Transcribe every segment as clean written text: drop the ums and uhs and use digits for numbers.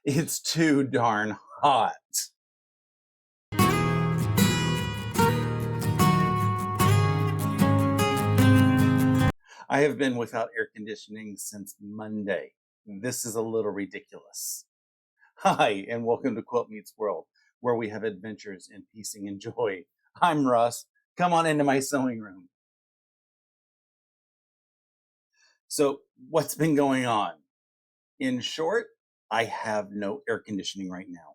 It's too darn hot. I have been without air conditioning since Monday. This is a little ridiculous. Hi, and welcome to Quilt Meets World, where we have adventures in piecing and joy. I'm Russ. Come on into my sewing room. So, what's been going on? In short, I have no air conditioning right now.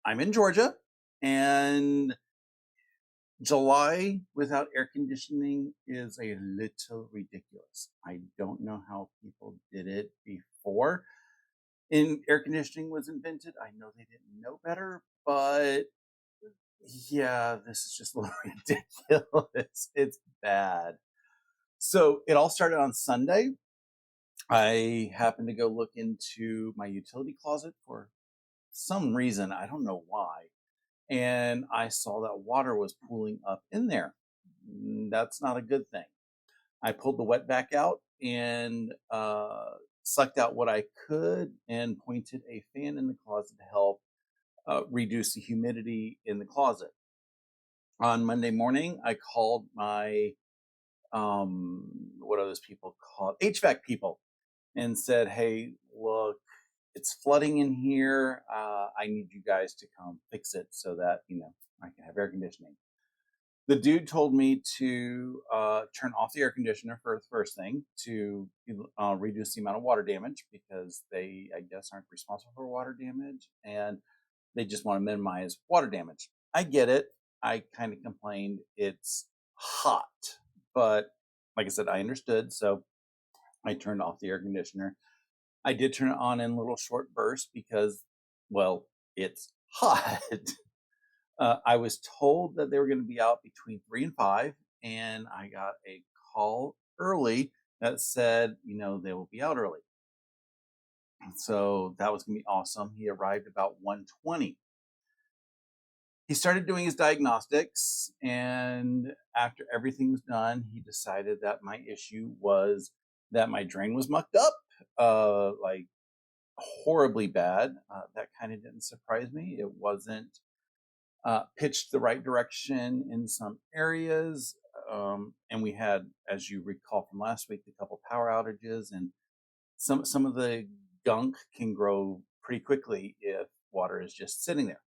I'm in Georgia, and July without air conditioning is a little ridiculous. I don't know how people did it before. Air conditioning was invented. I know they didn't know better, but yeah, this is just a little ridiculous. It's bad. So it all started on Sunday. I happened to go look into my utility closet for some reason. I don't know why. And I saw that water was pooling up in there. That's not a good thing. I pulled the wet back out and sucked out what I could and pointed a fan in the closet to help reduce the humidity in the closet. On Monday morning, I called my, what are those people called? HVAC people, and said, hey, look, it's flooding in here. I need you guys to come fix it so that, I can have air conditioning. The dude told me to turn off the air conditioner for the first thing to reduce the amount of water damage, because they, I guess, aren't responsible for water damage and they just want to minimize water damage. I get it. I kind of complained it's hot, but like I said, I understood. So I turned off the air conditioner. I did turn it on in little short bursts because, well, it's hot. I was told that they were going to be out between 3 and 5, and I got a call early that said, they will be out early. So that was going to be awesome. He arrived about 1:20. He started doing his diagnostics, and after everything was done, he decided that my issue was that my drain was mucked up, like horribly bad. That kind of didn't surprise me. It wasn't pitched the right direction in some areas. And we had, as you recall from last week, a couple power outages, and some of the gunk can grow pretty quickly if water is just sitting there.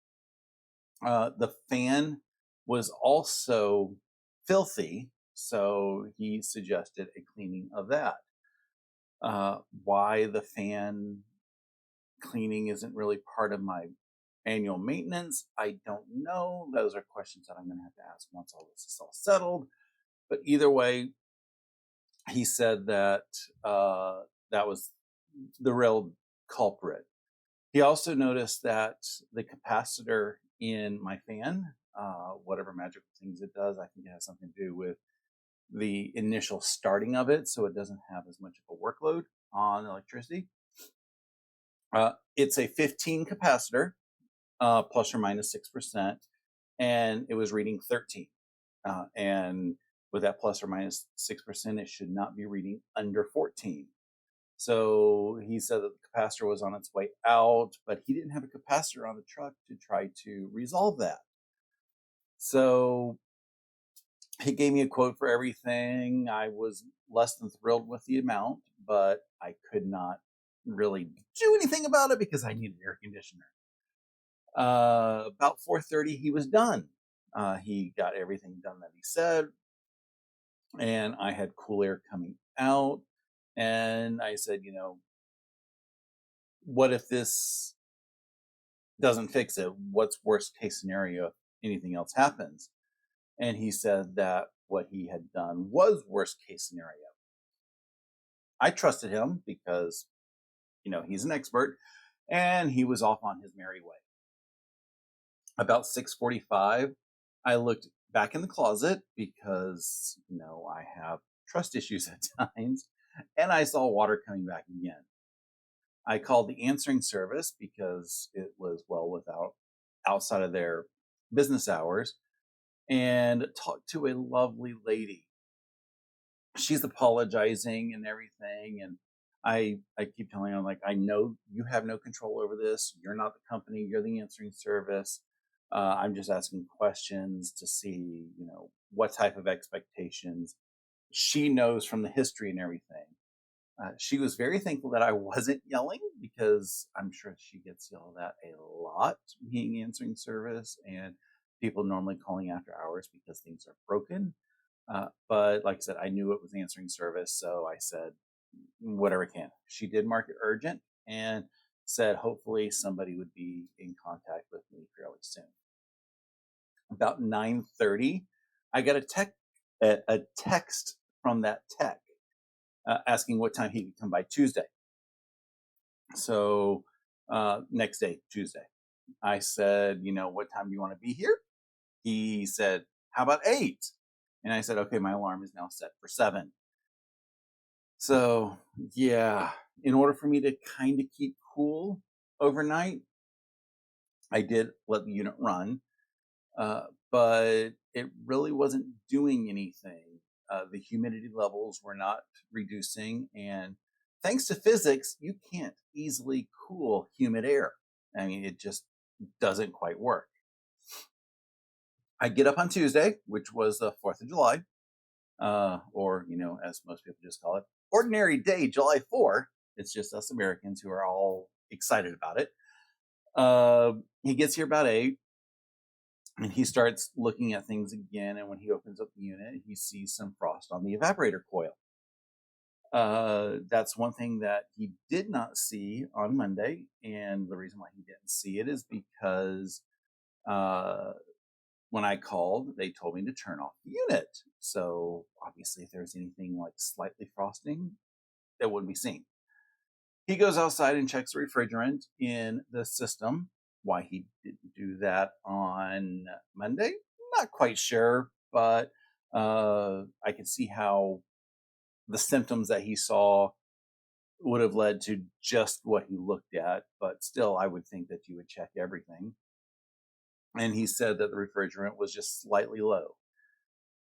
The fan was also filthy, so he suggested a cleaning of that. Why the fan cleaning isn't really part of my annual maintenance, I don't know. Those are questions that I'm going to have to ask once all this is all settled. But either way, he said that that was the real culprit. He also noticed that the capacitor in my fan, whatever magical things it does, I think it has something to do with the initial starting of it, so it doesn't have as much of a workload on electricity. It's a 15 capacitor, plus or minus 6%, and it was reading 13. And with that plus or minus 6%, it should not be reading under 14. So he said that the capacitor was on its way out, but he didn't have a capacitor on the truck to try to resolve that. So he gave me a quote for everything. I was less than thrilled with the amount, but I could not really do anything about it because I needed air conditioner. About 4:30, he was done. He got everything done that he said, and I had cool air coming out. And I said, what if this doesn't fix it? What's worst case scenario if anything else happens? And he said that what he had done was worst case scenario. I trusted him because, he's an expert, and he was off on his merry way. About 6:45, I looked back in the closet because, I have trust issues at times, and I saw water coming back again. I called the answering service because it was outside of their business hours, and talked to a lovely lady. She's apologizing and everything, and I keep telling him, like, I know you have no control over this. You're not the company. You're the answering service. I'm just asking questions to see, what type of expectations she knows from the history and everything. She was very thankful that I wasn't yelling because I'm sure she gets yelled at a lot being answering service and people normally calling after hours because things are broken. But like I said, I knew it was answering service, so I said whatever can. She did mark it urgent and said hopefully somebody would be in contact with me fairly soon. About 9:30, I got a text from that tech asking what time he could come by Tuesday. So next day, Tuesday, I said, what time do you want to be here? He said, how about 8? And I said, okay, my alarm is now set for 7. So yeah, in order for me to kind of keep cool overnight, I did let the unit run, but it really wasn't doing anything. The humidity levels were not reducing, and thanks to physics, you can't easily cool humid air. I mean, it just doesn't quite work. I get up on Tuesday, which was the 4th of July, or, as most people just call it, Ordinary Day, July 4th. It's just us Americans who are all excited about it. He gets here about 8 and he starts looking at things again. And when he opens up the unit, he sees some frost on the evaporator coil. That's one thing that he did not see on Monday. And the reason why he didn't see it is because when I called, they told me to turn off the unit. So obviously, if there's anything like slightly frosting, that wouldn't be seen. He goes outside and checks the refrigerant in the system. Why he didn't do that on Monday, not quite sure, but I can see how the symptoms that he saw would have led to just what he looked at. But still, I would think that you would check everything. And he said that the refrigerant was just slightly low.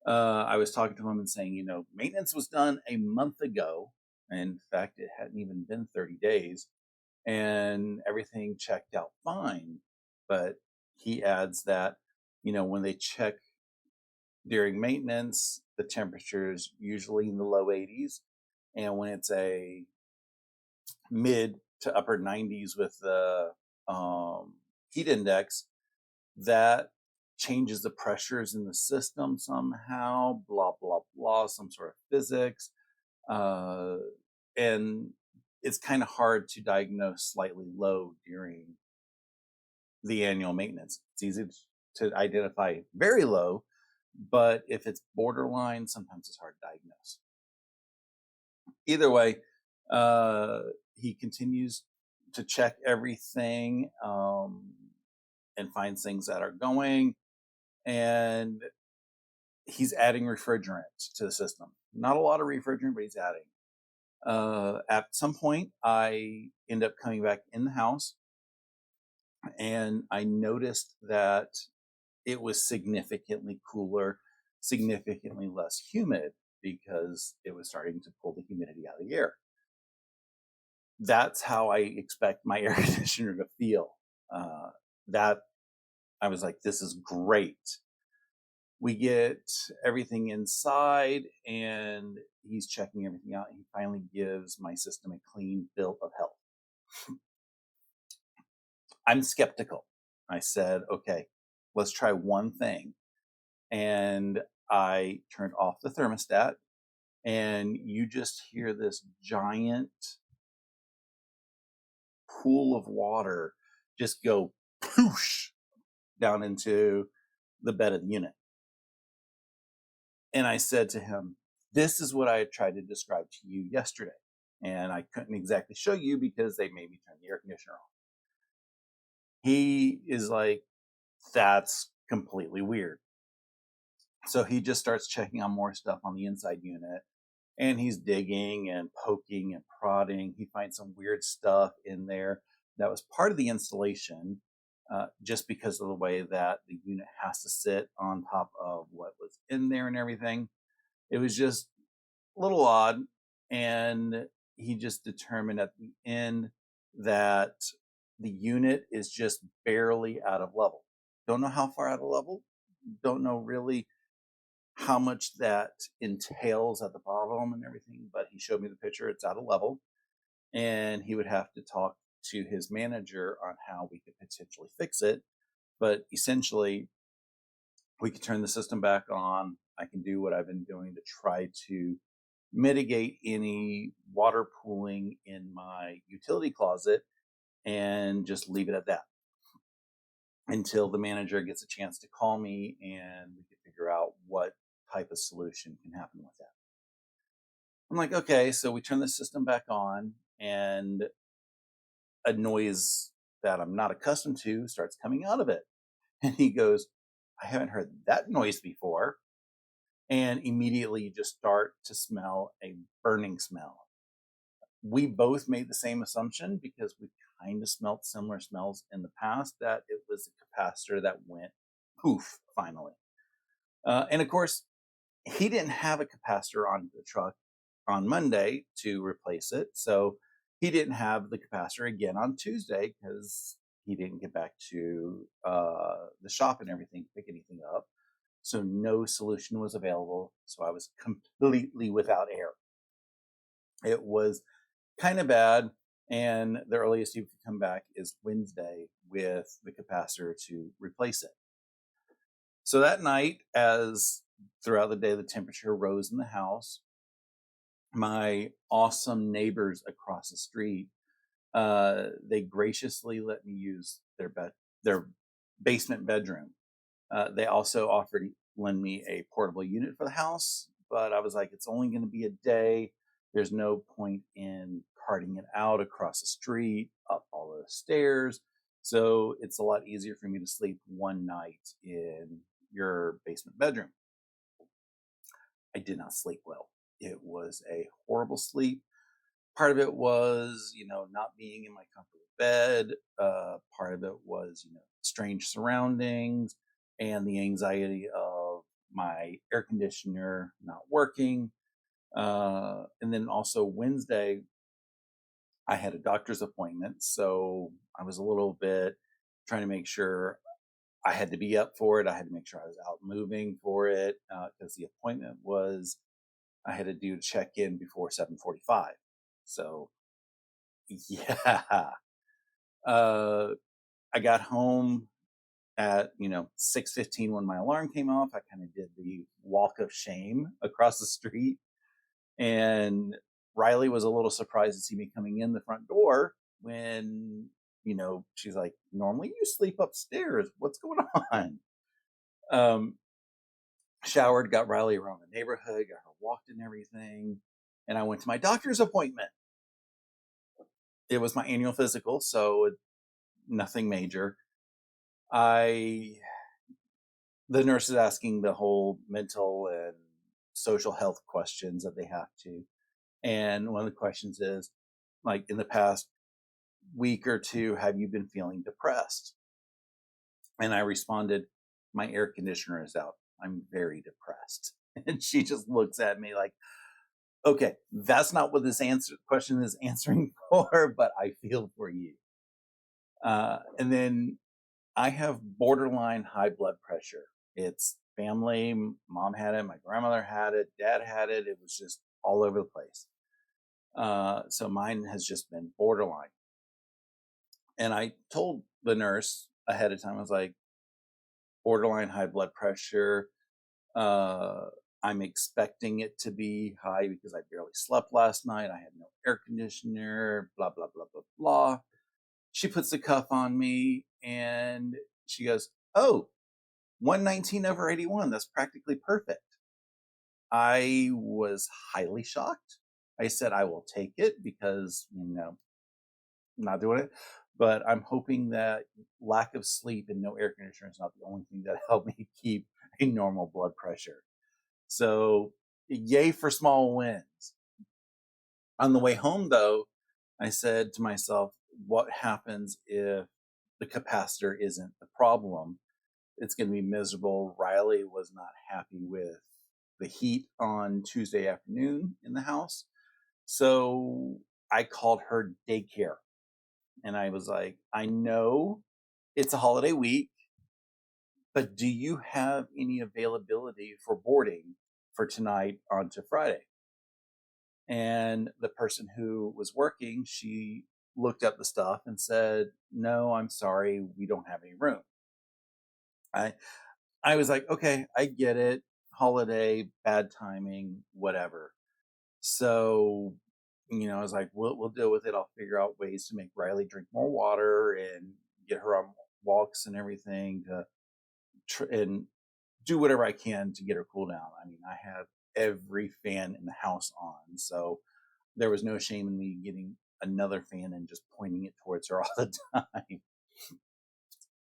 I was talking to him and saying, maintenance was done a month ago. In fact, it hadn't even been 30 days and everything checked out fine. But he adds that, when they check during maintenance, the temperature is usually in the low 80s. And when it's a mid to upper 90s with the heat index, that changes the pressures in the system somehow, blah, blah, blah, some sort of physics. And it's kind of hard to diagnose slightly low during the annual maintenance. It's easy to identify very low, but if it's borderline, sometimes it's hard to diagnose. Either way, he continues to check everything and finds things that are going, and he's adding refrigerant to the system. Not a lot of refrigerant, but he's adding. At some point, I end up coming back in the house, and I noticed that it was significantly cooler, significantly less humid because it was starting to pull the humidity out of the air. That's how I expect my air conditioner to feel. That I was like, this is great. We get everything inside and he's checking everything out. He finally gives my system a clean bill of health. I'm skeptical. I said, okay, let's try one thing. And I turned off the thermostat and you just hear this giant pool of water just go poosh down into the bed of the unit. And I said to him, this is what I had tried to describe to you yesterday. And I couldn't exactly show you because they made me turn the air conditioner on. He is like, that's completely weird. So he just starts checking on more stuff on the inside unit. And he's digging and poking and prodding. He finds some weird stuff in there that was part of the installation, just because of the way that the unit has to sit on top of what was in there and everything. It was just a little odd. And he just determined at the end that the unit is just barely out of level. Don't know how far out of level, don't know really how much that entails at the bottom and everything, but he showed me the picture, it's out of level, and he would have to talk to his manager on how we could potentially fix it. But essentially, we can turn the system back on. I can do what I've been doing to try to mitigate any water pooling in my utility closet and just leave it at that until the manager gets a chance to call me and we can figure out what type of solution can happen with that. I'm like, okay, so we turn the system back on and a noise that I'm not accustomed to starts coming out of it. And he goes, I haven't heard that noise before. And immediately you just start to smell a burning smell. We both made the same assumption because we kind of smelt similar smells in the past that it was a capacitor that went poof finally. And of course, he didn't have a capacitor on the truck on Monday to replace it. So he didn't have the capacitor again on Tuesday because he didn't get back to the shop and everything to pick anything up. So no solution was available. So I was completely without air. It was kind of bad. And the earliest you could come back is Wednesday with the capacitor to replace it. So that night, as throughout the day the temperature rose in the house, my awesome neighbors across the street, they graciously let me use their basement bedroom. They also offered to lend me a portable unit for the house, but I was like, it's only going to be a day. There's no point in carting it out across the street, up all those stairs. So it's a lot easier for me to sleep one night in your basement bedroom. I did not sleep well. It was a horrible sleep. Part of it was, not being in my comfortable bed. Part of it was, strange surroundings and the anxiety of my air conditioner not working. And then also Wednesday, I had a doctor's appointment. So I was a little bit trying to make sure I had to be up for it. I had to make sure I was out moving for it because the appointment was I had to do check in before 7:45. So yeah, I got home at 6:15 when my alarm came off. I kind of did the walk of shame across the street, and Riley was a little surprised to see me coming in the front door when she's like, normally you sleep upstairs. What's going on? Um, Showered, got Riley around the neighborhood, got her walked and everything, and I went to my doctor's appointment. It was my annual physical, so nothing major. The nurse is asking the whole mental and social health questions that they have to. And one of the questions is, like, in the past week or two, have you been feeling depressed? And I responded, my air conditioner is out. I'm very depressed. And she just looks at me like, okay, that's not what this question is answering for, but I feel for you. And then I have borderline high blood pressure. It's family. Mom had it. My grandmother had it. Dad had it. It was just all over the place. So mine has just been borderline. And I told the nurse ahead of time, I was like, borderline high blood pressure. I'm expecting it to be high because I barely slept last night. I had no air conditioner, blah, blah, blah, blah, blah. She puts the cuff on me and she goes, oh, 119 over 81. That's practically perfect. I was highly shocked. I said, I will take it because, I'm not doing it. But I'm hoping that lack of sleep and no air conditioner is not the only thing that helped me keep a normal blood pressure. So, yay for small wins. On the way home, though, I said to myself, what happens if the capacitor isn't the problem? It's going to be miserable. Riley was not happy with the heat on Tuesday afternoon in the house. So I called her daycare and I was like, I know it's a holiday week, but do you have any availability for boarding for tonight onto Friday? And the person who was working, she looked up the stuff and said, no, I'm sorry, we don't have any room. I I was like, okay, I get it. Holiday, bad timing, whatever. So, I was like, we'll deal with it. I'll figure out ways to make Riley drink more water and get her on walks and everything to and do whatever I can to get her cool down. I mean, I have every fan in the house on, so there was no shame in me getting another fan and just pointing it towards her all the time.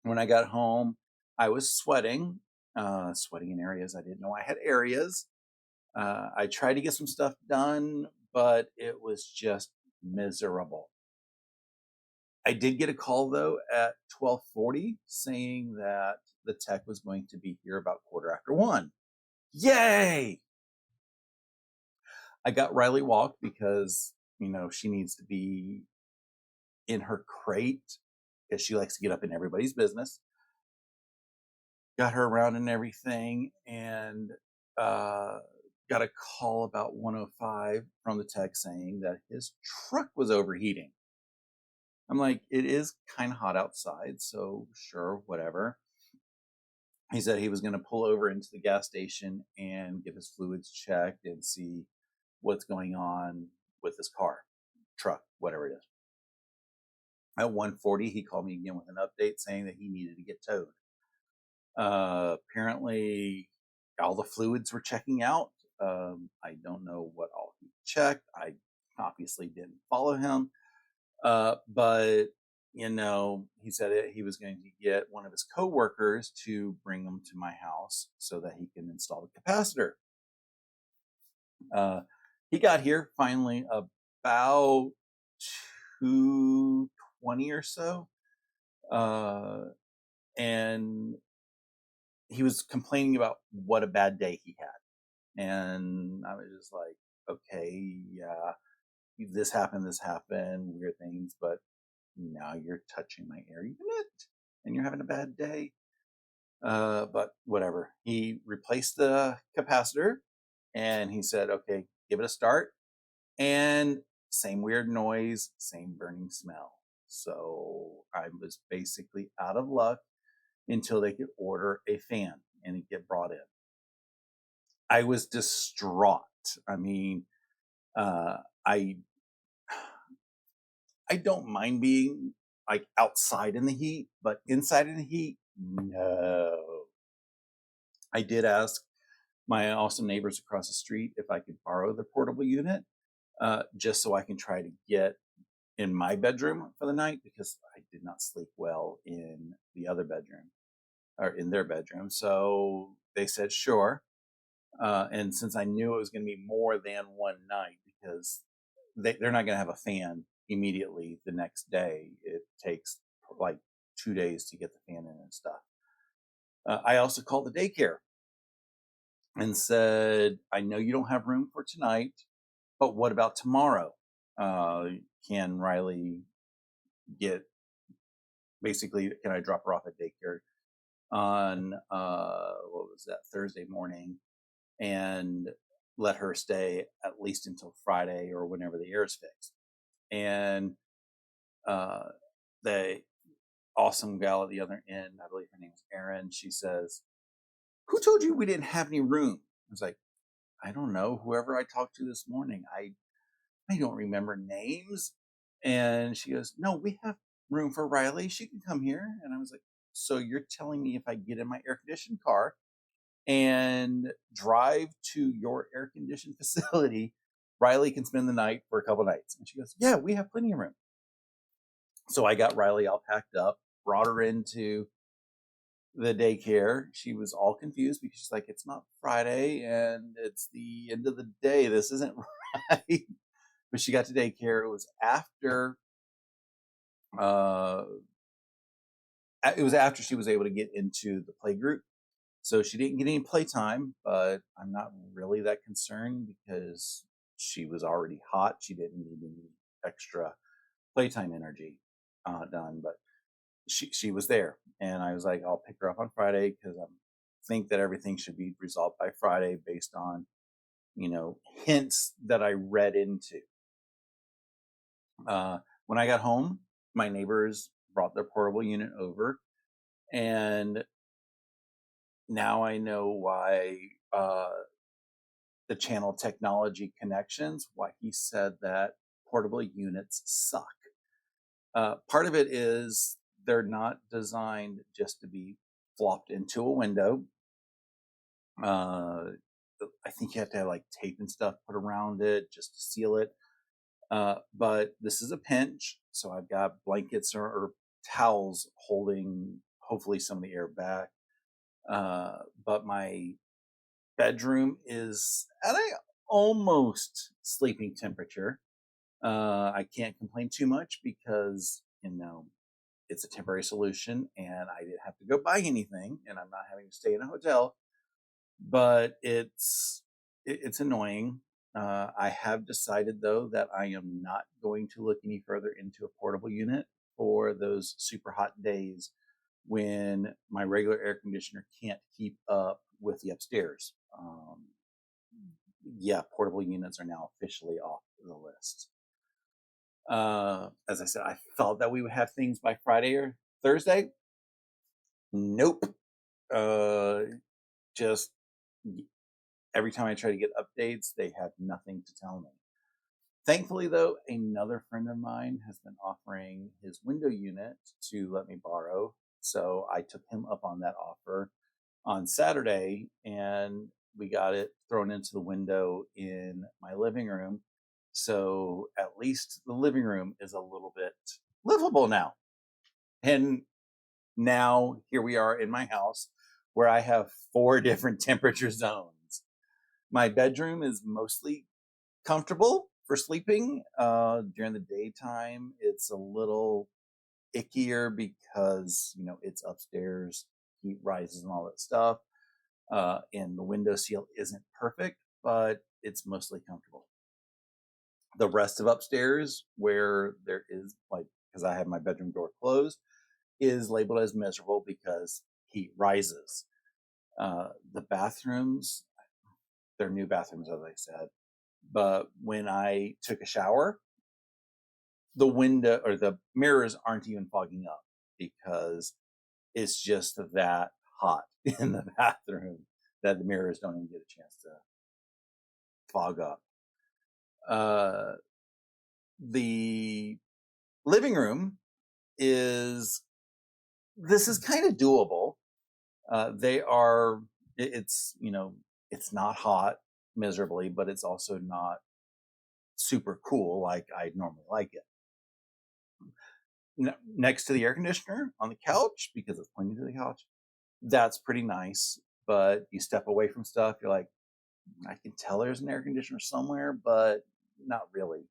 When I got home, I was sweating in areas I didn't know I had areas. I tried to get some stuff done, but it was just miserable. I did get a call though at 12:40 saying that the tech was going to be here about quarter after 1. Yay! I got Riley walked because, she needs to be in her crate because she likes to get up in everybody's business. Got her around and everything, and uh, got a call about 1:05 from the tech saying that his truck was overheating. I'm like, it is kind of hot outside, so sure, whatever. He said he was going to pull over into the gas station and get his fluids checked and see what's going on with his car, truck, whatever it is. At 1:40, he called me again with an update saying that he needed to get towed. Apparently, all the fluids were checking out. I don't know what all he checked. I obviously didn't follow him. But he said he was going to get one of his coworkers to bring him to my house so that he can install the capacitor. He got here finally about 2:20 or so, and he was complaining about what a bad day he had, and I was just like, okay, yeah, this happened, weird things, but now you're touching my air unit and you're having a bad day. But whatever. He replaced the capacitor and he said, okay, give it a start. And same weird noise, same burning smell. So I was basically out of luck until they could order a fan and it get brought in. I was distraught. I mean, uh, I I don't mind being like outside in the heat, but inside in the heat, no. I did ask my awesome neighbors across the street if I could borrow the portable unit, just so I can try to get in my bedroom for the night because I did not sleep well in the other bedroom or in their bedroom. So they said sure. And since I knew it was going to be more than one night because they're not going to have a fan immediately the next day, it takes like 2 days to get the fan in and stuff. I also called the daycare and said, I know you don't have room for tonight, but what about tomorrow? Can Riley get basically, can I drop her off at daycare on, what was that, Thursday morning and let her stay at least until Friday or whenever the air is fixed? And uh, the awesome gal at the other end, I believe her name is Erin, she says, who told you we didn't have any room? I was like, I don't know. Whoever I talked to this morning, I don't remember names. And she goes, no, we have room for Riley. She can come here. And I was like, so you're telling me if I get in my air conditioned car and drive to your air conditioned facility, Riley can spend the night for a couple nights? And she goes, yeah, we have plenty of room. So I got Riley all packed up, brought her into the daycare. She was all confused because she's like, it's not Friday and it's the end of the day. This isn't right. But she got to daycare. Uh, it was after she was able to get into the play group. So she didn't get any playtime, but I'm not really that concerned because she was already hot. She didn't need any extra playtime energy done. But she was there, and I was like, I'll pick her up on Friday because I think that everything should be resolved by Friday based on hints that I read into. When I got home, my neighbors brought their portable unit over, and now I know why the channel technology connections, why he said that portable units suck. Part of it is they're not designed just to be flopped into a window. I think you have to have like tape and stuff put around it just to seal it. But this is a pinch, so I've got blankets or towels holding hopefully some of the air back. But my bedroom is at a almost sleeping temperature. I can't complain too much because it's a temporary solution, and I didn't have to go buy anything, and I'm not having to stay in a hotel. But it's annoying. I have decided though that I am not going to look any further into a portable unit for those super hot days when my regular air conditioner can't keep up with the upstairs. Yeah, portable units are now officially off the list. As I said, I thought that we would have things by Friday or Thursday. Nope. Just every time I try to get updates, they have nothing to tell me. Thankfully, though, another friend of mine has been offering his window unit to let me borrow. So I took him up on that offer on Saturday, and we got it thrown into the window in my living room. So at least the living room is a little bit livable now. And now here we are in my house where I have 4 different temperature zones. My bedroom is mostly comfortable for sleeping. During the daytime, it's a little ickier because, it's upstairs, heat rises and all that stuff. And the window seal isn't perfect, but it's mostly comfortable. The rest of upstairs, where there is because I have my bedroom door closed, is labeled as miserable because heat rises. The bathrooms, they're new bathrooms, as I said. But when I took a shower, the window or the mirrors aren't even fogging up because it's just that hot in the bathroom that the mirrors don't even get a chance to fog up. The living room is kind of doable. It's not hot miserably, but it's also not super cool like I'd normally like it. Next to the air conditioner on the couch, because it's pointing to the couch, that's pretty nice. But you step away from stuff, you're like, I can tell there's an air conditioner somewhere, but not really.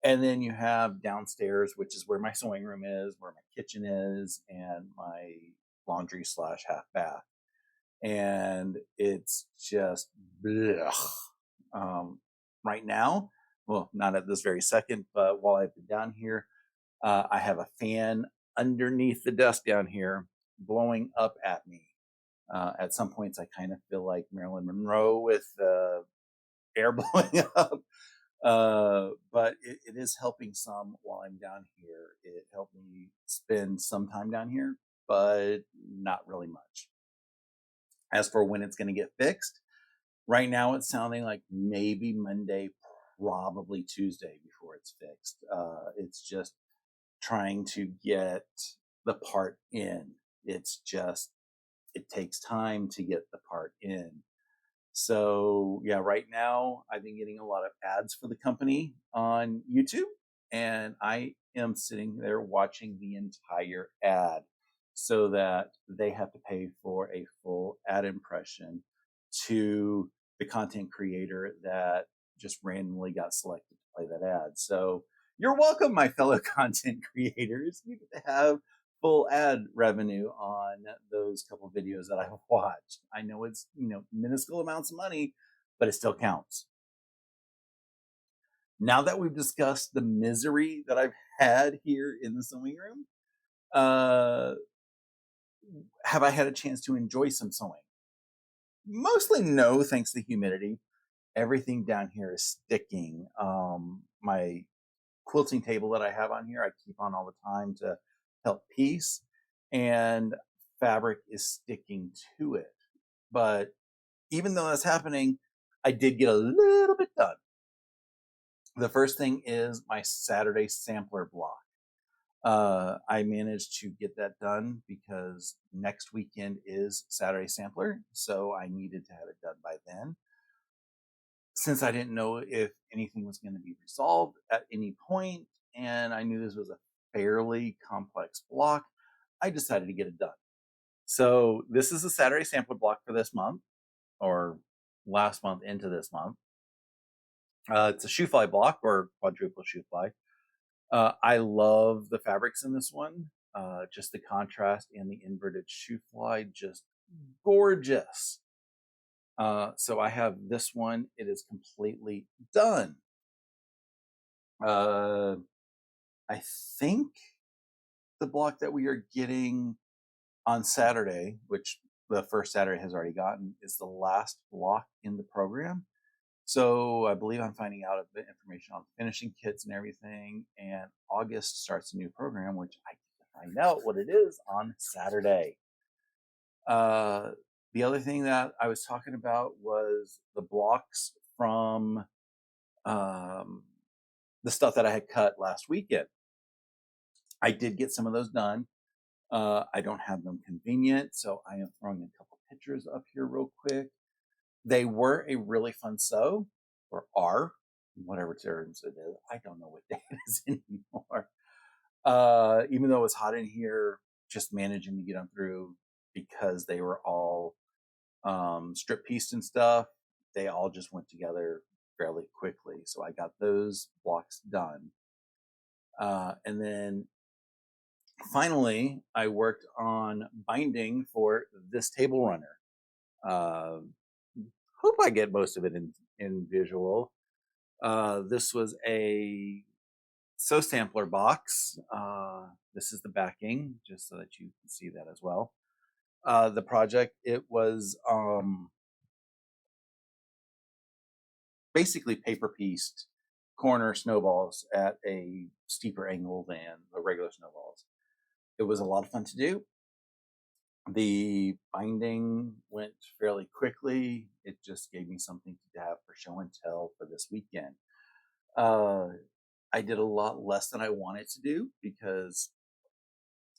And then you have downstairs, which is where my sewing room is, where my kitchen is, and my laundry / half bath. And it's just blech. Right now, well, not at this very second, but while I've been down here, I have a fan underneath the desk down here blowing up at me. At some points, I kind of feel like Marilyn Monroe with air blowing up. But it is helping some while I'm down here. It helped me spend some time down here, but not really much. As for when it's going to get fixed, right now it's sounding like maybe Monday, probably Tuesday before it's fixed. It's just trying to get the part in. It takes time to get the part in. So yeah, right now I've been getting a lot of ads for the company on YouTube, and I am sitting there watching the entire ad so that they have to pay for a full ad impression to the content creator that just randomly got selected to play that ad. So you're welcome, my fellow content creators. You get to have full ad revenue on those couple videos that I've watched. I know it's, minuscule amounts of money, but it still counts. Now that we've discussed the misery that I've had here in the sewing room, uh, have I had a chance to enjoy some sewing? Mostly no, thanks to humidity. Everything down here is sticking. My quilting table that I have on here, I keep on all the time to help piece, and fabric is sticking to it. But even though that's happening, I did get a little bit done. The first thing is my Saturday sampler block. I managed to get that done because next weekend is Saturday sampler, so I needed to have it done by then. Since I didn't know if anything was going to be resolved at any point, and I knew this was a fairly complex block, I decided to get it done. So this is a Saturday sampler block for this month, or last month into this month. It's a shoe fly block, or quadruple shoe fly. I love the fabrics in this one. Just the contrast and the inverted shoe fly, just gorgeous. So I have this one. It is completely done. I think the block that we are getting on Saturday, which the first Saturday has already gotten, is the last block in the program. So I believe I'm finding out a bit information on finishing kits and everything. And August starts a new program, which I get to find out what it is on Saturday. The other thing that I was talking about was the blocks from the stuff that I had cut last weekend. I did get some of those done. I don't have them convenient, so I am throwing a couple pictures up here real quick. They were a really fun sew, or are, whatever terms it is. I don't know what day it is anymore. Even though it was hot in here, just managing to get them through because they were all strip pieced and stuff. They all just went together fairly quickly. So I got those blocks done. And then finally, I worked on binding for this table runner. Hope I get most of it in visual. This was a sew sampler box. This is the backing, just so that you can see that as well. The project, it was basically paper pieced corner snowballs at a steeper angle than the regular snowballs. It was a lot of fun to do. The binding went fairly quickly. It just gave me something to have for show and tell for this weekend. I did a lot less than I wanted to do because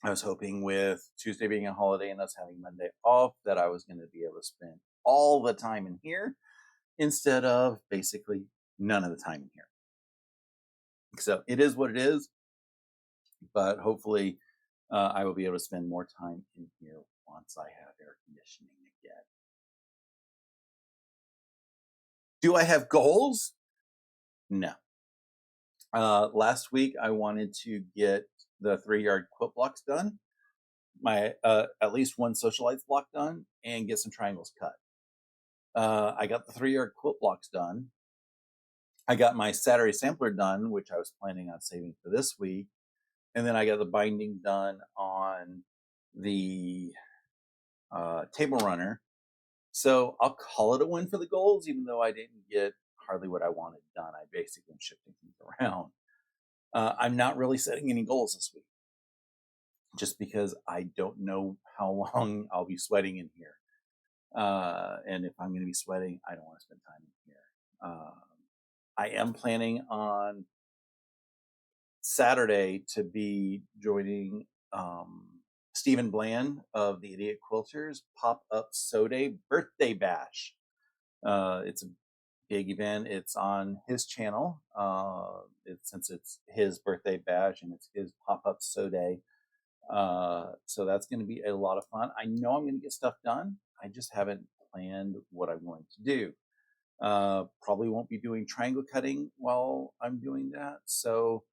I was hoping with Tuesday being a holiday and us having Monday off that I was going to be able to spend all the time in here instead of basically none of the time in here. So it is what it is, but hopefully I will be able to spend more time in here once I have air conditioning again. Do I have goals? No. Last week I wanted to get the 3-yard quilt blocks done, my at least one socialites block done, and get some triangles cut. I got the 3-yard quilt blocks done. I got my Saturday sampler done, which I was planning on saving for this week. And then I got the binding done on the table runner. So I'll call it a win for the goals, even though I didn't get hardly what I wanted done. I basically am shifting things around. I'm not really setting any goals this week, just because I don't know how long I'll be sweating in here. And if I'm going to be sweating, I don't want to spend time in here. I am planning on Saturday to be joining Stephen Bland of the Idiot Quilters Pop-Up Sew Day Birthday Bash. It's a big event. It's on his channel. Since it's his birthday bash and it's his Pop-Up Sew Day. So that's going to be a lot of fun. I know I'm going to get stuff done. I just haven't planned what I'm going to do. Probably won't be doing triangle cutting while I'm doing that. So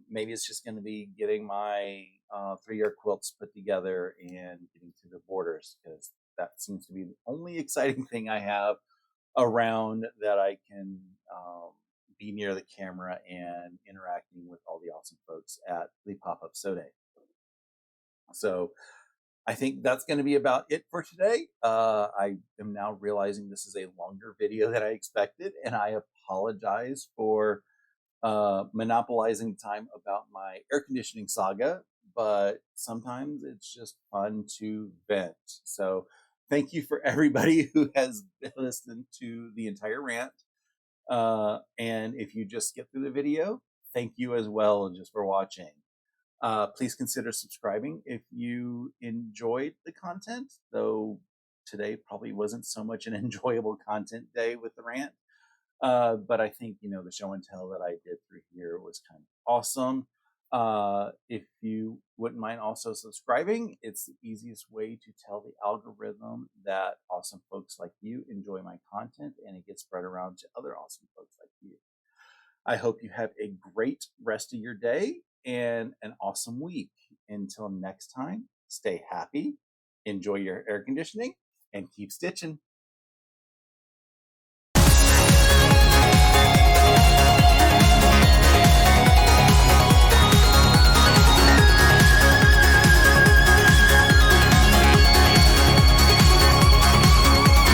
maybe it's just going to be getting my 3-yard quilts put together and getting to the borders, because that seems to be the only exciting thing I have around that I can be near the camera and interacting with all the awesome folks at the pop-up sew day. So I think that's going to be about it for today. I am now realizing this is a longer video than I expected, and I apologize for monopolizing time about my air conditioning saga, but sometimes it's just fun to vent. So thank you for everybody who has listened to the entire rant. And if you just skip through the video, thank you as well just for watching. Please consider subscribing if you enjoyed the content, though today probably wasn't so much an enjoyable content day with the rant. But I think, the show and tell that I did through here was kind of awesome. If you wouldn't mind also subscribing, it's the easiest way to tell the algorithm that awesome folks like you enjoy my content, and it gets spread around to other awesome folks like you. I hope you have a great rest of your day and an awesome week. Until next time, stay happy, enjoy your air conditioning, and keep stitching.